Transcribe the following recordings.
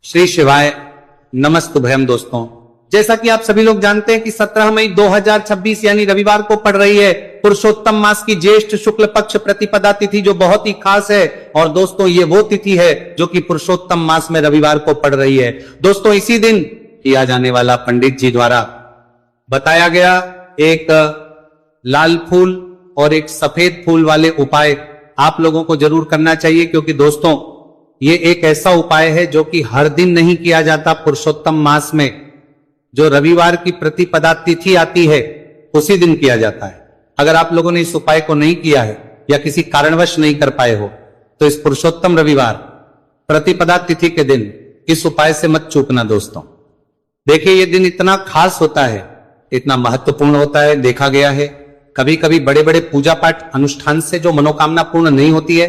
श्री शिवाय नमस्तुभयम। दोस्तों, जैसा कि आप सभी लोग जानते हैं कि 17 मई 2026 यानी रविवार को पड़ रही है पुरुषोत्तम मास की ज्येष्ठ शुक्ल पक्ष प्रतिपदा तिथि, जो बहुत ही खास है। और दोस्तों, ये वो तिथि है जो कि पुरुषोत्तम मास में रविवार को पड़ रही है। दोस्तों, इसी दिन किया जाने वाला पंडित जी द्वारा बताया गया एक लाल फूल और एक सफेद फूल वाले उपाय आप लोगों को जरूर करना चाहिए, क्योंकि दोस्तों ये एक ऐसा उपाय है जो कि हर दिन नहीं किया जाता। पुरुषोत्तम मास में जो रविवार की प्रतिपदा तिथि आती है उसी दिन किया जाता है। अगर आप लोगों ने इस उपाय को नहीं किया है या किसी कारणवश नहीं कर पाए हो तो इस पुरुषोत्तम रविवार प्रतिपदा तिथि के दिन इस उपाय से मत चूकना। दोस्तों देखिए, ये दिन इतना खास होता है, इतना महत्वपूर्ण होता है। देखा गया है कभी कभी बड़े बड़े पूजा पाठ अनुष्ठान से जो मनोकामना पूर्ण नहीं होती है,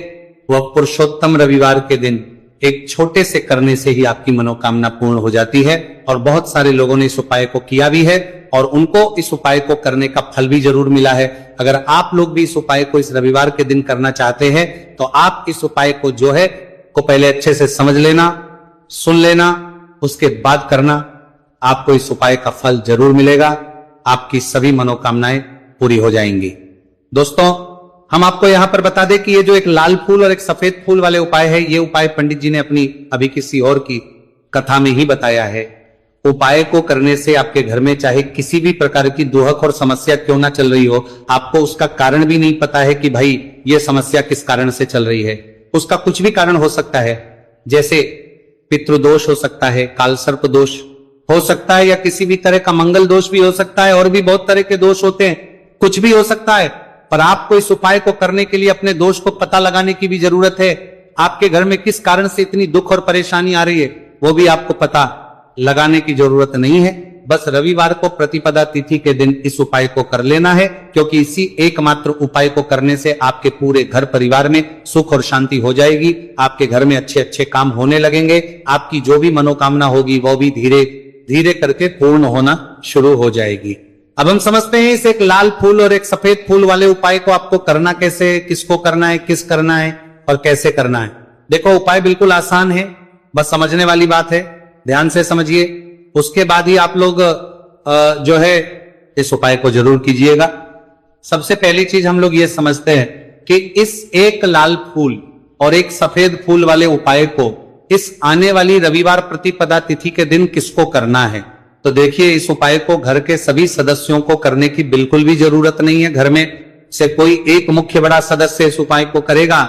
वह पुरुषोत्तम रविवार के दिन एक छोटे से करने से ही आपकी मनोकामना पूर्ण हो जाती है। और बहुत सारे लोगों ने इस उपाय को किया भी है और उनको इस उपाय को करने का फल भी जरूर मिला है। अगर आप लोग भी इस उपाय को इस रविवार के दिन करना चाहते हैं तो आप इस उपाय को जो है को पहले अच्छे से समझ लेना, सुन लेना, उसके बाद करना। आपको इस उपाय का फल जरूर मिलेगा, आपकी सभी मनोकामनाएं पूरी हो जाएंगी। दोस्तों, हम आपको यहां पर बता दें कि ये जो एक लाल फूल और एक सफेद फूल वाले उपाय है, ये उपाय पंडित जी ने अपनी अभी किसी और की कथा में ही बताया है। उपाय को करने से आपके घर में चाहे किसी भी प्रकार की दुहक और समस्या क्यों ना चल रही हो, आपको उसका कारण भी नहीं पता है कि भाई ये समस्या किस कारण से चल रही है। उसका कुछ भी कारण हो सकता है, जैसे पितृदोष हो सकता है, कालसर्प दोष हो सकता है, या किसी भी तरह का मंगल दोष भी हो सकता है। और भी बहुत तरह के दोष होते हैं, कुछ भी हो सकता है। पर आपको इस उपाय को करने के लिए अपने दोष को पता लगाने की भी जरूरत है। आपके घर में किस कारण से इतनी दुख और परेशानी आ रही है वो भी आपको पता लगाने की जरूरत नहीं है। बस रविवार को प्रतिपदा तिथि के दिन इस उपाय को कर लेना है, क्योंकि इसी एकमात्र उपाय को करने से आपके पूरे घर परिवार में सुख और शांति हो जाएगी। आपके घर में अच्छे अच्छे काम होने लगेंगे। आपकी जो भी मनोकामना होगी वो भी धीरे धीरे करके पूर्ण होना शुरू हो जाएगी। अब हम समझते हैं इस एक लाल फूल और एक सफेद फूल वाले उपाय को आपको करना कैसे, किसको करना है, किस करना है और कैसे करना है। देखो, उपाय बिल्कुल आसान है, बस समझने वाली बात है। ध्यान से समझिए, उसके बाद ही आप लोग जो है इस उपाय को जरूर कीजिएगा। सबसे पहली चीज हम लोग ये समझते हैं कि इस एक लाल फूल और एक सफेद फूल वाले उपाय को इस आने वाली रविवार प्रतिपदा तिथि के दिन किसको करना है। तो देखिए, इस उपाय को घर के सभी सदस्यों को करने की बिल्कुल भी जरूरत नहीं है। घर में से कोई एक मुख्य बड़ा सदस्य इस उपाय को करेगा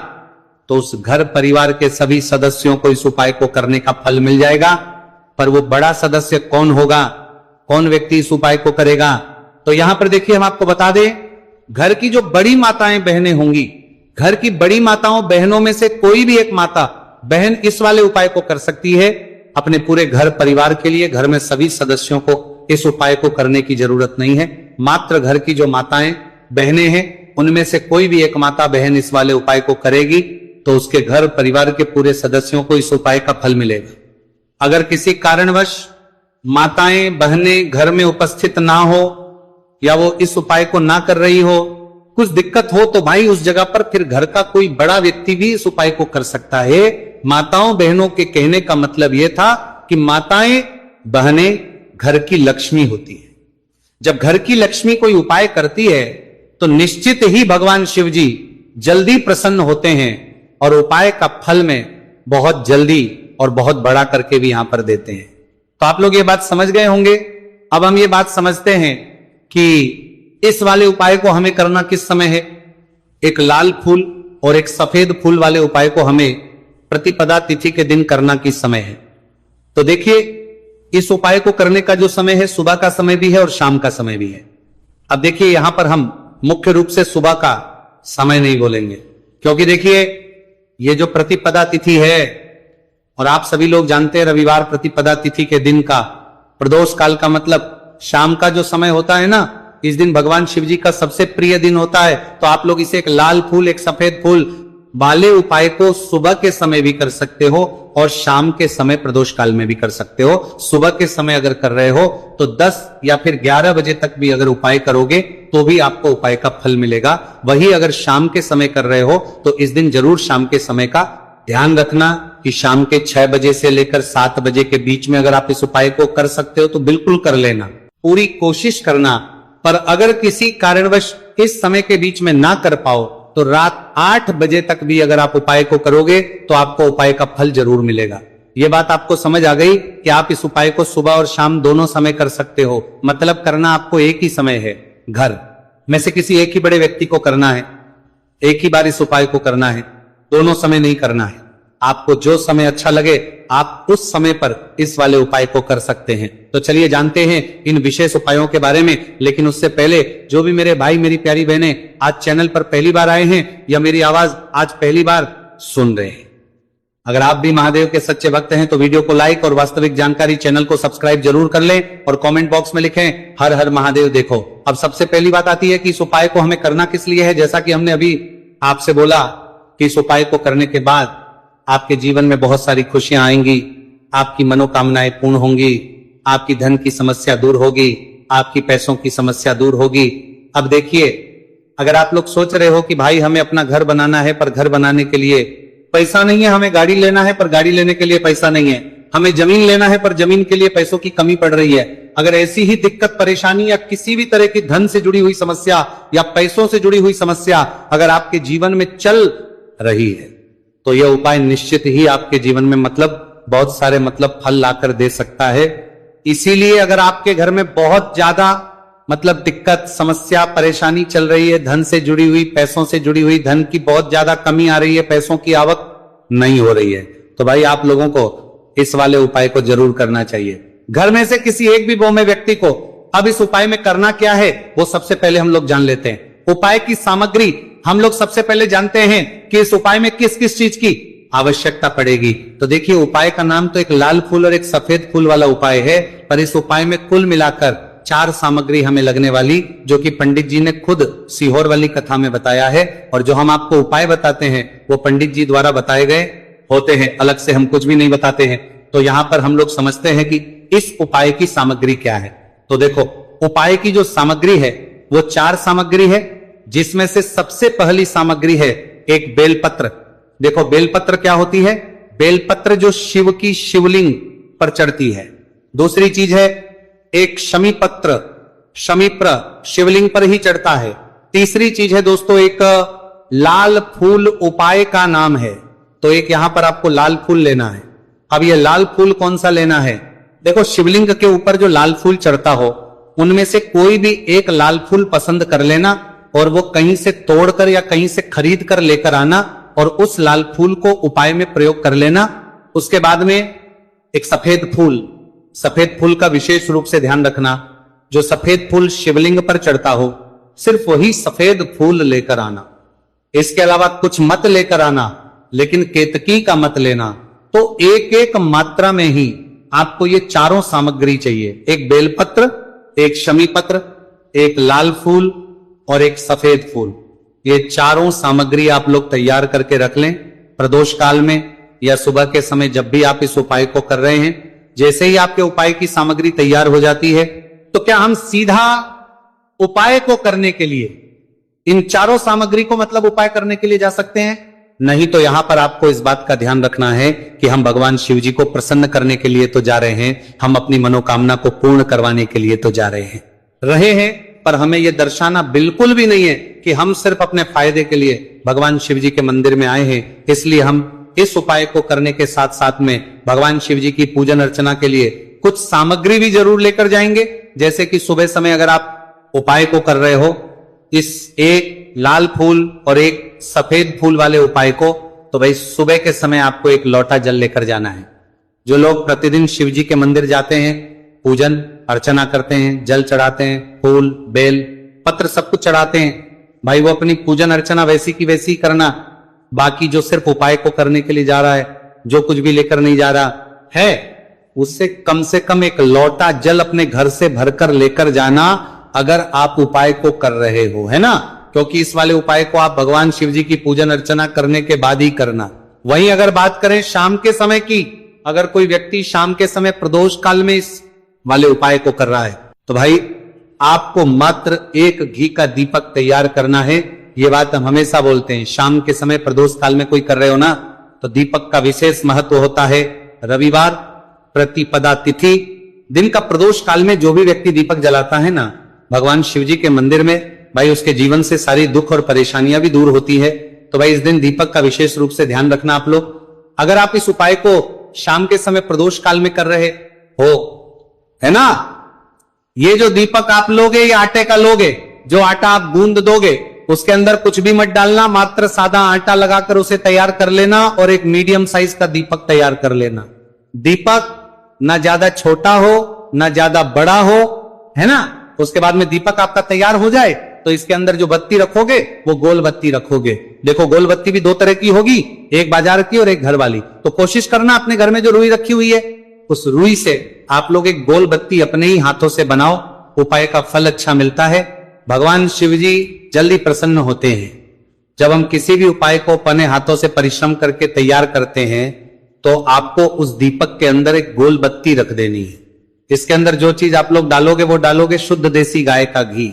तो उस घर परिवार के सभी सदस्यों को इस उपाय को करने का फल मिल जाएगा। पर वो बड़ा सदस्य कौन होगा, कौन व्यक्ति इस उपाय को करेगा, तो यहां पर देखिए हम आपको बता दें, घर की जो बड़ी माताएं बहनें होंगी, घर की बड़ी माताओं बहनों में से कोई भी एक माता बहन इस वाले उपाय को कर सकती है। अपने पूरे घर परिवार के लिए घर में सभी सदस्यों को इस उपाय को करने की जरूरत नहीं है। मात्र घर की जो माताएं बहनें हैं उनमें से कोई भी एक माता बहन इस वाले उपाय को करेगी तो उसके घर परिवार के पूरे सदस्यों को इस उपाय का फल मिलेगा। अगर किसी कारणवश माताएं बहनें घर में उपस्थित ना हो या वो इस उपाय को ना कर रही हो, कुछ दिक्कत हो, तो भाई उस जगह पर फिर घर का कोई बड़ा व्यक्ति भी इस उपाय को कर सकता है। माताओं बहनों के कहने का मतलब यह था कि माताएं बहनें घर की लक्ष्मी होती है। जब घर की लक्ष्मी कोई उपाय करती है तो निश्चित ही भगवान शिव जी जल्दी प्रसन्न होते हैं और उपाय का फल में बहुत जल्दी और बहुत बड़ा करके भी यहां पर देते हैं। तो आप लोग ये बात समझ गए होंगे। अब हम ये बात समझते हैं कि इस वाले उपाय को हमें करना किस समय है। एक लाल फूल और एक सफेद फूल वाले उपाय को हमें प्रतिपदा तिथि के दिन करना किस समय है। तो देखिए, इस उपाय को करने का जो समय है, सुबह का समय भी है और शाम का समय भी है। अब देखिए, यहां पर हम मुख्य रूप से सुबह का समय नहीं बोलेंगे, क्योंकि देखिए ये जो प्रतिपदा तिथि है, और आप सभी लोग जानते हैं रविवार प्रतिपदा तिथि के दिन का प्रदोष काल का मतलब शाम का जो समय होता है ना, इस दिन भगवान शिव जी का सबसे प्रिय दिन होता है। तो आप लोग इसे एक लाल फूल एक सफेद फूल वाले उपाय को सुबह के समय भी कर सकते हो और शाम के समय प्रदोष काल में भी कर सकते हो। सुबह के समय अगर कर रहे हो तो 10 या फिर 11 बजे तक भी अगर उपाय करोगे तो भी आपको उपाय का फल मिलेगा। वही अगर शाम के समय कर रहे हो तो इस दिन जरूर शाम के समय का ध्यान रखना कि शाम के 6 बजे से लेकर 7 बजे के बीच में अगर आप इस उपाय को कर सकते हो तो बिल्कुल कर लेना, पूरी कोशिश करना। पर अगर किसी कारणवश इस समय के बीच में ना कर पाओ तो रात 8 बजे तक भी अगर आप उपाय को करोगे तो आपको उपाय का फल जरूर मिलेगा। ये बात आपको समझ आ गई कि आप इस उपाय को सुबह और शाम दोनों समय कर सकते हो। मतलब करना आपको एक ही समय है, घर में से किसी एक ही बड़े व्यक्ति को करना है, एक ही बार इस उपाय को करना है, दोनों समय नहीं करना है। आपको जो समय अच्छा लगे आप उस समय पर इस वाले उपाय को कर सकते हैं। तो चलिए जानते हैं इन विशेष उपायों के बारे में। लेकिन उससे पहले जो भी मेरे भाई मेरी प्यारी बहनें आज चैनल पर पहली बार आए हैं या मेरी आवाज आज पहली बार सुन रहे हैं, अगर आप भी महादेव के सच्चे भक्त हैं तो वीडियो को लाइक और वास्तविक जानकारी चैनल को सब्सक्राइब जरूर कर लें और कमेंट बॉक्स में लिखें हर हर महादेव। देखो अब सबसे पहली बात आती है कि इस उपाय को हमें करना किस लिए है। जैसा कि हमने अभी आपसे बोला कि इस उपाय को करने के बाद आपके जीवन में बहुत सारी खुशियां आएंगी, आपकी मनोकामनाएं पूर्ण होंगी, आपकी धन की समस्या दूर होगी, आपकी पैसों की समस्या दूर होगी। अब देखिए, अगर आप लोग सोच रहे हो कि भाई हमें अपना घर बनाना है पर घर बनाने के लिए पैसा नहीं है, हमें गाड़ी लेना है पर गाड़ी लेने के लिए पैसा नहीं है, हमें जमीन लेना है पर जमीन के लिए पैसों की कमी पड़ रही है, अगर ऐसी ही दिक्कत परेशानी या किसी भी तरह की धन से जुड़ी हुई समस्या या पैसों से जुड़ी हुई समस्या अगर आपके जीवन में चल रही है तो यह उपाय निश्चित ही आपके जीवन में बहुत सारे फल लाकर दे सकता है। इसीलिए अगर आपके घर में बहुत ज्यादा दिक्कत समस्या परेशानी चल रही है, धन से जुड़ी हुई पैसों से जुड़ी हुई, धन की बहुत ज्यादा कमी आ रही है, पैसों की आवक नहीं हो रही है, तो भाई आप लोगों को इस वाले उपाय को जरूर करना चाहिए। घर में से किसी एक भी बौमे व्यक्ति को अब इस उपाय में करना क्या है वो सबसे पहले हम लोग जान लेते हैं। उपाय की सामग्री हम लोग सबसे पहले जानते हैं कि इस उपाय में किस किस चीज की आवश्यकता पड़ेगी। तो देखिए, उपाय का नाम तो एक लाल फूल और एक सफेद फूल वाला उपाय है, पर इस उपाय में कुल मिलाकर 4 सामग्री हमें लगने वाली, जो कि पंडित जी ने खुद सीहोर वाली कथा में बताया है। और जो हम आपको उपाय बताते हैं वो पंडित जी द्वारा बताए गए होते हैं, अलग से हम कुछ भी नहीं बताते हैं। तो यहां पर हम लोग समझते हैं कि इस उपाय की सामग्री क्या है। तो देखो, उपाय की जो सामग्री है वो 4 सामग्री है, जिसमें से सबसे पहली सामग्री है एक बेलपत्र। देखो बेलपत्र क्या होती है, बेलपत्र जो शिव की शिवलिंग पर चढ़ती है। दूसरी चीज है एक शमीपत्र, शमीप्र शिवलिंग पर ही चढ़ता है। तीसरी चीज है दोस्तों एक लाल फूल, उपाय का नाम है, तो एक यहां पर आपको लाल फूल लेना है। अब ये लाल फूल कौन सा लेना है, देखो शिवलिंग के ऊपर जो लाल फूल चढ़ता हो उनमें से कोई भी एक लाल फूल पसंद कर लेना और वो कहीं से तोड़कर या कहीं से खरीद कर लेकर आना और उस लाल फूल को उपाय में प्रयोग कर लेना। उसके बाद में एक सफेद फूल, सफेद फूल का विशेष रूप से ध्यान रखना, जो सफेद फूल शिवलिंग पर चढ़ता हो सिर्फ वही सफेद फूल लेकर आना, इसके अलावा कुछ मत लेकर आना, लेकिन केतकी का मत लेना। तो एक एक मात्रा में ही आपको ये चारों सामग्री चाहिए, एक बेलपत्र, एक शमीपत्र, एक लाल फूल और एक सफेद फूल। ये चारों सामग्री आप लोग तैयार करके रख लें। प्रदोष काल में या सुबह के समय जब भी आप इस उपाय को कर रहे हैं, जैसे ही आपके उपाय की सामग्री तैयार हो जाती है तो क्या हम सीधा उपाय को करने के लिए इन चारों सामग्री को उपाय करने के लिए जा सकते हैं? नहीं, तो यहां पर आपको इस बात का ध्यान रखना है कि हम भगवान शिव जी को प्रसन्न करने के लिए तो जा रहे हैं, हम अपनी मनोकामना को पूर्ण करवाने के लिए तो जा रहे हैं, पर हमें यह दर्शाना बिल्कुल भी नहीं है कि हम सिर्फ अपने फायदे के लिए भगवान शिव जी के मंदिर में आए हैं। इसलिए हम इस उपाय को करने के साथ साथ में भगवान शिव जी की पूजन अर्चना के लिए कुछ सामग्री भी जरूर लेकर जाएंगे। जैसे कि सुबह समय अगर आप उपाय को कर रहे हो, इस एक लाल फूल और एक सफेद फूल वाले उपाय को, तो भाई सुबह के समय आपको एक लोटा जल लेकर जाना है। जो लोग प्रतिदिन शिव जी के मंदिर जाते हैं, पूजन अर्चना करते हैं, जल चढ़ाते हैं, फूल बेल पत्र सब कुछ चढ़ाते हैं, भाई वो अपनी पूजन अर्चना वैसी की वैसी करना। बाकी जो सिर्फ उपाय को करने के लिए जा रहा है, जो कुछ भी लेकर नहीं जा रहा है, उससे कम एक लोटा जल अपने घर से भरकर लेकर जाना, अगर आप उपाय को कर रहे हो, है ना। क्योंकि इस वाले उपाय को आप भगवान शिव जी की पूजन अर्चना करने के बाद ही करना। वहीं अगर बात करें शाम के समय की, अगर कोई व्यक्ति शाम के समय प्रदोष काल में इस वाले उपाय को कर रहा है, तो भाई आपको मात्र एक घी का दीपक तैयार करना है। ये बात हम हमेशा बोलते हैं, शाम के समय प्रदोष काल में कोई कर रहे हो ना, तो दीपक का विशेष महत्व होता है। रविवार प्रतिपदा तिथि दिन का प्रदोष काल में जो भी व्यक्ति दीपक जलाता है ना भगवान शिव जी के मंदिर में, भाई उसके जीवन से सारी दुख और परेशानियां भी दूर होती है। तो भाई इस दिन दीपक का विशेष रूप से ध्यान रखना आप लोग। अगर आप इस उपाय को शाम के समय प्रदोष काल में कर रहे हो, है ना, ये जो दीपक आप लोगे ये आटे का लोगे, जो आटा आप गूंद दोगे उसके अंदर कुछ भी मत डालना, मात्र सादा आटा लगाकर उसे तैयार कर लेना और एक मीडियम साइज का दीपक तैयार कर लेना। दीपक ना ज्यादा छोटा हो ना ज्यादा बड़ा हो, है ना। उसके बाद में दीपक आपका तैयार हो जाए तो इसके अंदर जो बत्ती रखोगे वो गोल बत्ती रखोगे। देखो गोल बत्ती भी दो तरह की होगी, एक बाजार की और एक घर वाली। तो कोशिश करना अपने घर में जो रुई रखी हुई है उस रुई से आप लोग एक गोल बत्ती अपने ही हाथों से बनाओ। उपाय का फल अच्छा मिलता है। भगवान शिव जी जल्दी प्रसन्न होते हैं। जब हम किसी भी उपाय को अपने हाथों से परिश्रम करके तैयार करते हैं तो आपको उस दीपक के अंदर एक गोल बत्ती रख देनी है। इसके अंदर जो चीज आप लोग डालोगे वो डालोगे शुद्ध देसी गाय का घी।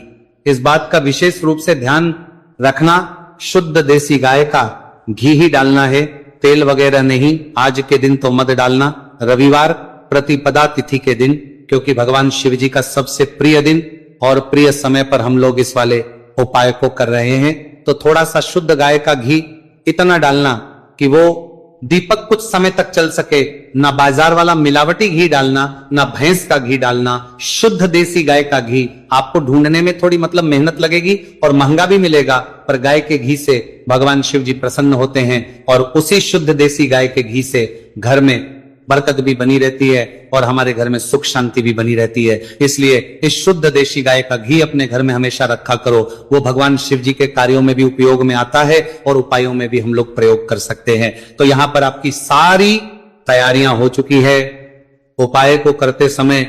इस बात का विशेष रूप से ध्यान रखना, शुद्ध देसी गाय का घी ही डालना है, तेल वगैरह नहीं। आज के दिन तो मत डालना, रविवार प्रतिपदा तिथि के दिन, क्योंकि भगवान शिव जी का सबसे प्रिय दिन और प्रिय समय पर हम लोग इस वाले उपाय को कर रहे हैं। तो थोड़ा सा शुद्ध गाय का घी इतना डालना कि वो दीपक कुछ समय तक चल सके। ना बाजार वाला मिलावटी घी डालना, ना भैंस का घी डालना, शुद्ध देसी गाय का घी। आपको ढूंढने में थोड़ी मतलब मेहनत लगेगी और महंगा भी मिलेगा, पर गाय के घी से भगवान शिव जी प्रसन्न होते हैं और उसी शुद्ध देसी गाय के घी से घर में बरकत भी बनी रहती है और हमारे घर में सुख शांति भी बनी रहती है। इसलिए इस शुद्ध देशी गाय का घी अपने घर में हमेशा रखा करो। वो भगवान शिव जी के कार्यों में भी उपयोग में आता है और उपायों में भी हम लोग प्रयोग कर सकते हैं। तो यहां पर आपकी सारी तैयारियां हो चुकी है। उपाय को करते समय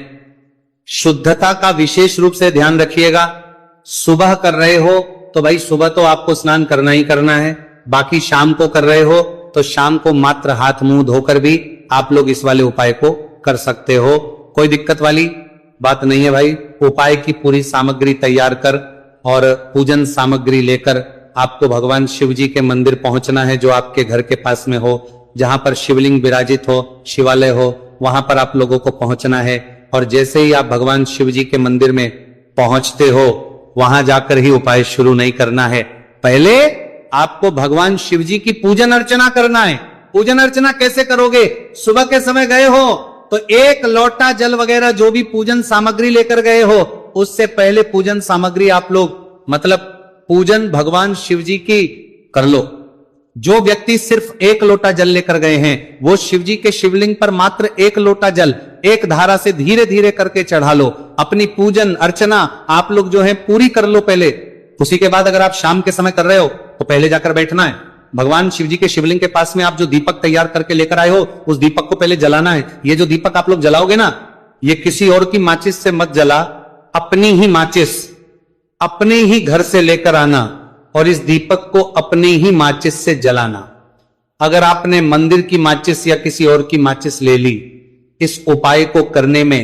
शुद्धता का विशेष रूप से ध्यान रखिएगा। सुबह कर रहे हो तो भाई सुबह तो आपको स्नान करना ही करना है। बाकी शाम को कर रहे हो तो शाम को मात्र हाथ मुंह धोकर भी आप लोग इस वाले उपाय को कर सकते हो। कोई दिक्कत वाली बात नहीं है भाई। उपाय की पूरी सामग्री तैयार कर और पूजन सामग्री लेकर आपको भगवान शिव जी के मंदिर पहुंचना है, जो आपके घर के पास में हो, जहां पर शिवलिंग विराजित हो, शिवालय हो, वहां पर आप लोगों को पहुंचना है। और जैसे ही आप भगवान शिव जी के मंदिर में पहुंचते हो वहां जाकर ही उपाय शुरू नहीं करना है। पहले आपको भगवान शिव जी की पूजन अर्चना करना है। पूजन अर्चना कैसे करोगे? सुबह के समय गए हो तो एक लोटा जल वगैरह जो भी पूजन सामग्री लेकर गए हो, उससे पहले पूजन सामग्री आप लोग मतलब पूजन भगवान शिव जी की कर लो। जो व्यक्ति सिर्फ एक लोटा जल लेकर गए हैं वो शिव जी के शिवलिंग पर मात्र एक लोटा जल एक धारा से धीरे धीरे करके चढ़ा लो। अपनी पूजन अर्चना आप लोग जो है पूरी कर लो पहले। उसी के बाद अगर आप शाम के समय कर रहे हो तो पहले जाकर बैठना है। भगवान शिव जी के शिवलिंग के पास में आप जो दीपक तैयार करके लेकर आए हो उस दीपक को पहले जलाना है। ये जो दीपक आप लोग जलाओगे ना, ये किसी और की माचिस से मत जला, अपनी ही माचिस अपने ही घर से लेकर आना और इस दीपक को अपनी ही माचिस से जलाना। अगर आपने मंदिर की माचिस या किसी और की माचिस ले ली, इस उपाय को करने में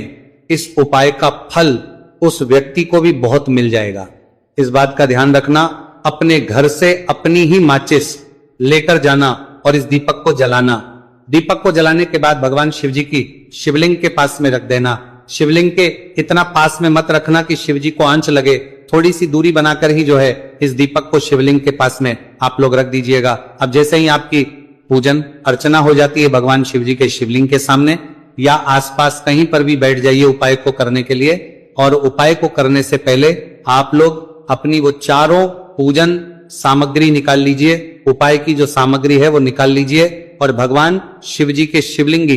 इस उपाय का फल उस व्यक्ति को भी बहुत मिल जाएगा। इस बात का ध्यान रखना। अपने घर से अपनी ही माचिस लेकर जाना और इस दीपक को जलाना। दीपक को जलाने के बाद भगवान शिव जी की शिवलिंग के पास में रख देना। शिवलिंग के इतना पास में मत रखना कि शिव जी को आंच लगे, थोड़ी सी दूरी बनाकर ही जो है इस दीपक को शिवलिंग के पास में आप लोग रख दीजिएगा। अब जैसे ही आपकी पूजन अर्चना हो जाती है भगवान शिव जी के शिवलिंग के सामने या आसपास कहीं पर भी बैठ जाइए उपाय को करने के लिए। और उपाय को करने से पहले आप लोग अपनी वो चारों पूजन सामग्री निकाल लीजिए। उपाय की जो सामग्री है वो निकाल लीजिए और भगवान शिव जी के शिवलिंग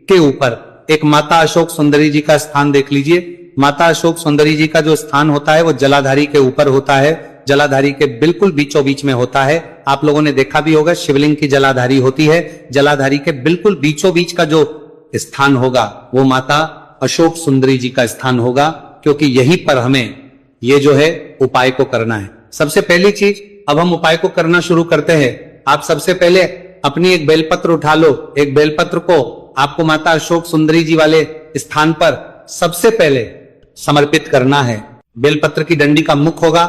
के ऊपर एक माता अशोक सुंदरी जी का स्थान देख लीजिए। माता अशोक सुंदरी जी का जो स्थान होता है वो जलाधारी के ऊपर होता है, जलाधारी के बिल्कुल बीचों बीच में होता है। आप लोगों ने देखा भी होगा शिवलिंग की जलाधारी होती है, जलाधारी के बिल्कुल बीचों बीच का जो स्थान होगा वो माता अशोक सुंदरी जी का स्थान होगा, क्योंकि यहीं पर हमें ये जो है उपाय को करना है। सबसे पहली चीज, अब हम उपाय को करना शुरू करते हैं। आप सबसे पहले अपनी एक बेलपत्र उठा लो। एक बेलपत्र को आपको माता अशोक सुंदरी जी वाले स्थान पर सबसे पहले समर्पित करना है। बेलपत्र की डंडी का मुख होगा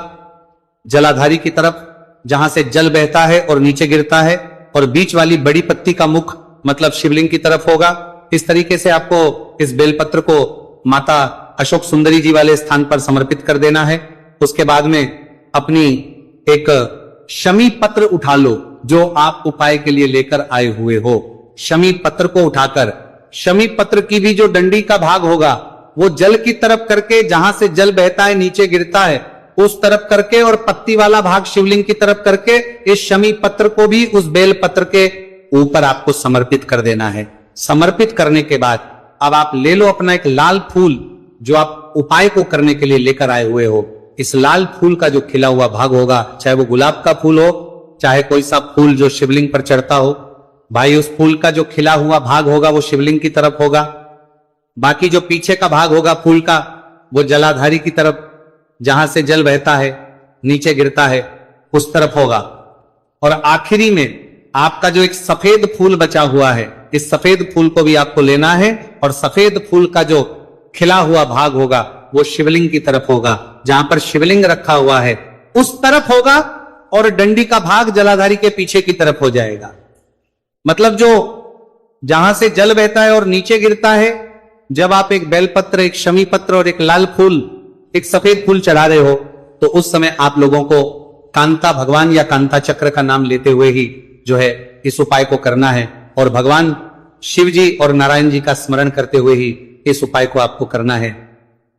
जलाधारी की तरफ, जहां से जल बहता है और नीचे गिरता है। और बीच वाली बड़ी पत्ती का मुख मतलब शिवलिंग की तरफ होगा। इस तरीके से आपको इस बेलपत्र को माता अशोक सुंदरी जी वाले स्थान पर समर्पित कर देना है। उसके बाद में अपनी एक शमी पत्र उठा लो जो आप उपाय के लिए लेकर आए हुए हो। शमी पत्र को उठाकर शमी पत्र की भी जो डंडी का भाग होगा वो जल की तरफ करके, जहां से जल बहता है नीचे गिरता है उस तरफ करके, और पत्ती वाला भाग शिवलिंग की तरफ करके इस शमी पत्र को भी उस बेल पत्र के ऊपर आपको समर्पित कर देना है। समर्पित करने के बाद अब आप ले लो अपना एक लाल फूल जो आप उपाय को करने के लिए लेकर आए हुए हो। इस लाल फूल का जो खिला हुआ भाग होगा, चाहे वो गुलाब का फूल हो, चाहे कोई सा फूल जो शिवलिंग पर चढ़ता हो, भाई उस फूल का जो खिला हुआ भाग होगा वो शिवलिंग की तरफ होगा। बाकी जो पीछे का भाग होगा फूल का वो जलाधारी की तरफ, जहां से जल बहता है नीचे गिरता है उस तरफ होगा। और आखिरी में आपका जो एक सफेद फूल बचा हुआ है, इस सफेद फूल को भी आपको लेना है और सफेद फूल का जो खिला हुआ भाग होगा वो शिवलिंग की तरफ होगा, जहां पर शिवलिंग रखा हुआ है उस तरफ होगा, और डंडी का भाग जलाधारी के पीछे की तरफ हो जाएगा। मतलब जो जहां से जल बहता है और नीचे गिरता है, जब आप एक बेलपत्र, एक शमी पत्र और एक लाल फूल, एक सफेद फूल चढ़ा रहे हो तो उस समय आप लोगों को कांता भगवान या कांता चक्र का नाम लेते हुए ही जो है इस उपाय को करना है, और भगवान शिव जी और नारायण जी का स्मरण करते हुए ही इस उपाय को आपको करना है।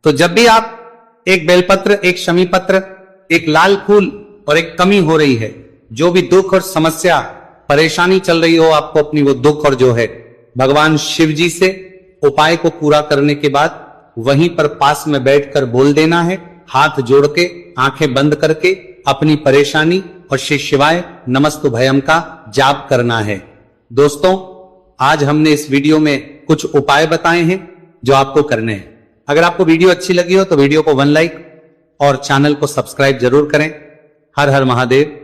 तो जब भी आप एक बेलपत्र, एक शमी पत्र, एक लाल फूल और एक कमी हो रही है, जो भी दुख और समस्या परेशानी चल रही हो आपको अपनी, वो दुख और जो है भगवान शिव जी से उपाय को पूरा करने के बाद वहीं पर पास में बैठकर बोल देना है, हाथ जोड़ के आंखें बंद करके अपनी परेशानी और श्री शिवाय नमस्तुभयम का जाप करना है। दोस्तों, आज हमने इस वीडियो में कुछ उपाय बताए हैं जो आपको करने हैं। अगर आपको वीडियो अच्छी लगी हो तो वीडियो को 1 लाइक और चैनल को सब्सक्राइब जरूर करें। हर हर महादेव।